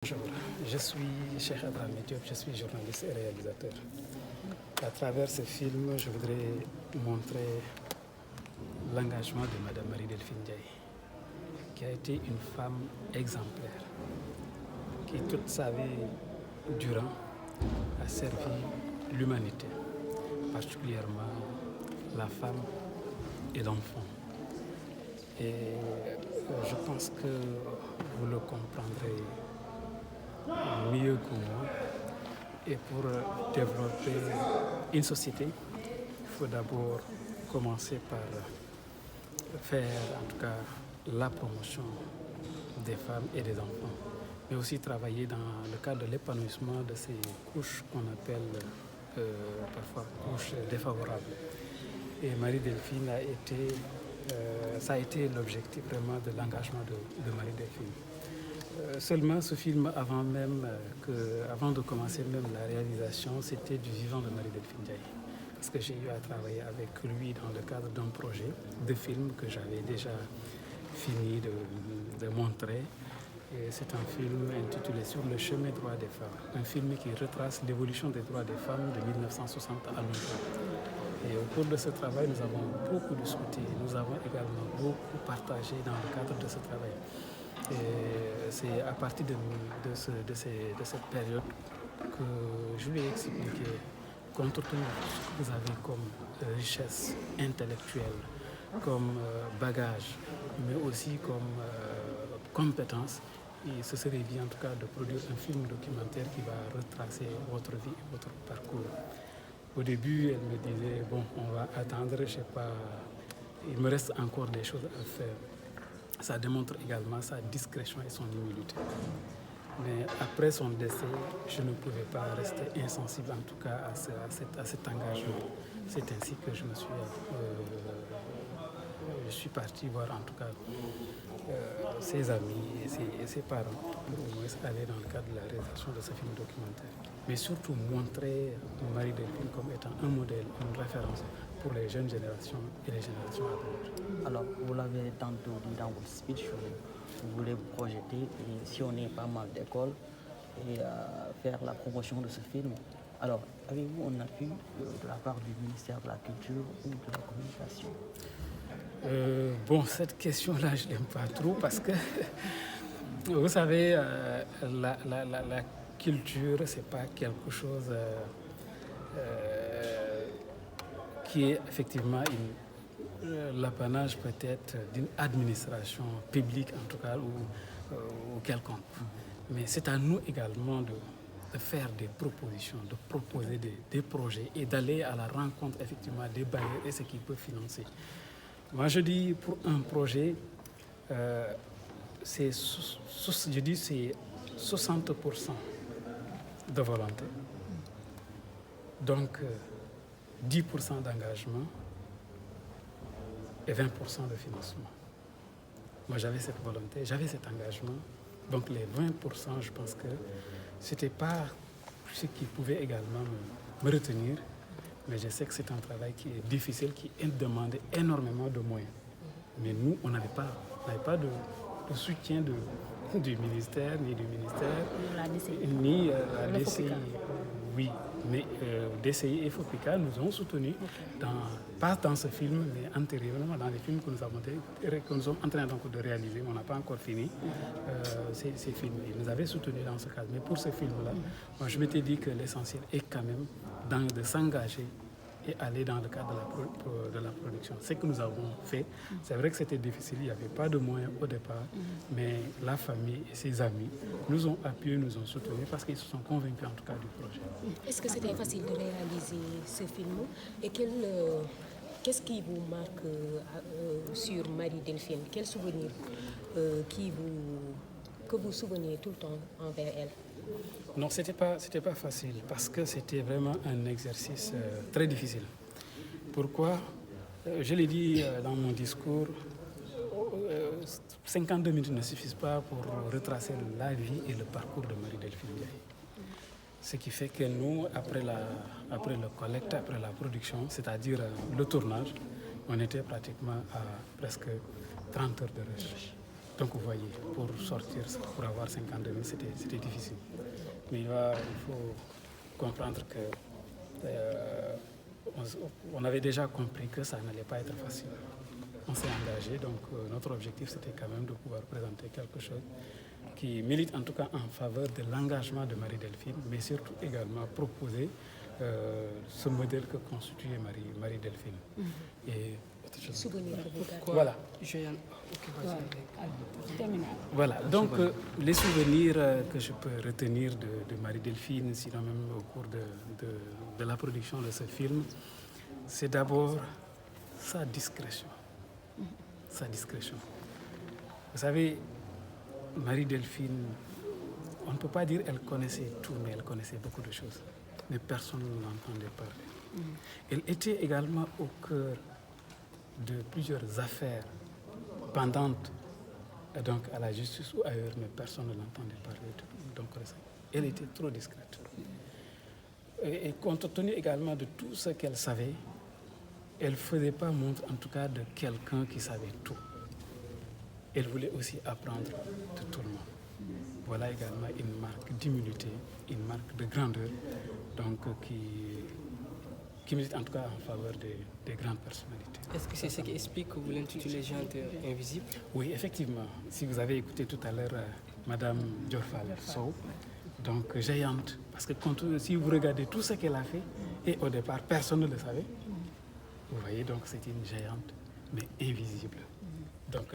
Bonjour, je suis Cheikh Abraham Diop, je suis journaliste et réalisateur. À travers ce film, je voudrais montrer l'engagement de Madame Marie-Delphine Ndiaye, qui a été une femme exemplaire, qui toute sa vie durant a servi l'humanité, particulièrement la femme et l'enfant. Et je pense que vous le comprendrez mieux que moi. Et pour développer une société, il faut d'abord commencer par faire en tout cas la promotion des femmes et des enfants, mais aussi travailler dans le cadre de l'épanouissement de ces couches qu'on appelle parfois couches défavorables. Et Marie-Delphine ça a été l'objectif vraiment de l'engagement de Marie-Delphine. Seulement ce film, avant de commencer même la réalisation, c'était du vivant de Marie-Delphine Ndiaye. Parce que j'ai eu à travailler avec lui dans le cadre d'un projet de film que j'avais déjà fini de montrer. Et c'est un film intitulé Sur le chemin droit des femmes. Un film qui retrace l'évolution des droits des femmes de 1960 à nos jours. Et au cours de ce travail, nous avons beaucoup discuté. Nous avons également beaucoup partagé dans le cadre de ce travail. Et c'est à partir de cette période que je lui ai expliqué, compte tenu de ce que vous avez comme richesse intellectuelle, comme bagage, mais aussi comme compétence, et ce serait bien en tout cas de produire un film documentaire qui va retracer votre vie et votre parcours. Au début, elle me disait, bon, on va attendre, je sais pas, il me reste encore des choses à faire. Ça démontre également sa discrétion et son humilité. Mais après son décès, je ne pouvais pas rester insensible en tout cas à cet engagement. C'est ainsi que je suis parti voir en tout cas ses amis et ses parents pour au moins aller dans le cadre de la réalisation de ce film documentaire. Mais surtout montrer Marie-Delphine comme étant un modèle, une référence pour les jeunes générations et les générations à venir. Alors, vous l'avez tantôt dit dans votre speech, vous voulez vous projeter et sillonner pas mal d'écoles et faire la promotion de ce film. Alors, avez-vous un appui de la part du ministère de la Culture ou de la Communication? Bon, cette question-là, je ne l'aime pas trop parce que, vous savez, la culture, ce n'est pas quelque chose qui est effectivement l'apanage peut-être d'une administration publique en tout cas ou quelconque. Mais c'est à nous également de faire des propositions, de proposer des projets et d'aller à la rencontre effectivement des bailleurs et ceux qui peuvent financer. Moi je dis pour un projet, c'est 60% de volonté. Donc 10% d'engagement et 20% de financement. Moi, j'avais cette volonté, j'avais cet engagement. Donc, les 20%, je pense que ce n'était pas ce qui pouvait également me retenir. Mais je sais que c'est un travail qui est difficile, qui demande énormément de moyens. Mais nous, on n'avait pas de soutien du ministère, ni du ministère, ni la DCI. Oui, mais DCI et FOPICA nous ont soutenus, pas dans ce film, mais antérieurement dans les films que nous sommes en train donc de réaliser. On n'a pas encore fini ces films. Ils nous avaient soutenus dans ce cadre. Mais pour ce film-là, moi, je m'étais dit que l'essentiel est quand même de s'engager et aller dans le cadre de la production. Ce que nous avons fait, c'est vrai que c'était difficile, il n'y avait pas de moyens au départ, mais la famille et ses amis nous ont appuyés, nous ont soutenus parce qu'ils se sont convaincus en tout cas du projet. Est-ce que c'était facile de réaliser ce film et qu'est-ce qui vous marque sur Marie-Delphine? Quel souvenir que vous souvenez tout le temps envers elle? Non, c'était pas facile parce que c'était vraiment un exercice très difficile. Pourquoi? Je l'ai dit dans mon discours, 52 minutes ne suffisent pas pour retracer la vie et le parcours de Marie-Delphine Ndiaye. Ce qui fait que nous, après le collecte, après la production, c'est-à-dire le tournage, on était pratiquement à presque 30 heures de recherche. Donc vous voyez, pour sortir, pour avoir 52 000, c'était difficile. Mais il faut comprendre que on avait déjà compris que ça n'allait pas être facile. On s'est engagé, donc notre objectif c'était quand même de pouvoir présenter quelque chose qui milite en tout cas en faveur de l'engagement de Marie-Delphine, mais surtout également proposer ce modèle que constituait Marie-Delphine. Et autre chose. Souvenir de vos gars. Voilà. Voilà, donc les souvenirs que je peux retenir de Marie-Delphine, sinon même au cours de la production de ce film, c'est d'abord sa discrétion. Sa discrétion. Vous savez, Marie-Delphine, on ne peut pas dire qu'elle connaissait tout, mais elle connaissait beaucoup de choses. Mais personne ne l'entendait parler. Elle était également au cœur de plusieurs affaires pendantes, donc à la justice ou ailleurs, mais personne ne l'entendait parler. Donc, elle était trop discrète. Et compte tenu également de tout ce qu'elle savait, elle ne faisait pas montre, en tout cas, de quelqu'un qui savait tout. Elle voulait aussi apprendre de tout le monde. Voilà également une marque d'humilité, une marque de grandeur, donc qui milite en tout cas en faveur des grandes personnalités. Est-ce que c'est ce qui explique que vous l'intitulez Géante invisible? Oui, effectivement. Si vous avez écouté tout à l'heure Madame Diorfal Sow, donc géante, parce que si vous regardez tout ce qu'elle a fait, et au départ personne ne le savait, vous voyez donc c'est une géante, mais invisible. Donc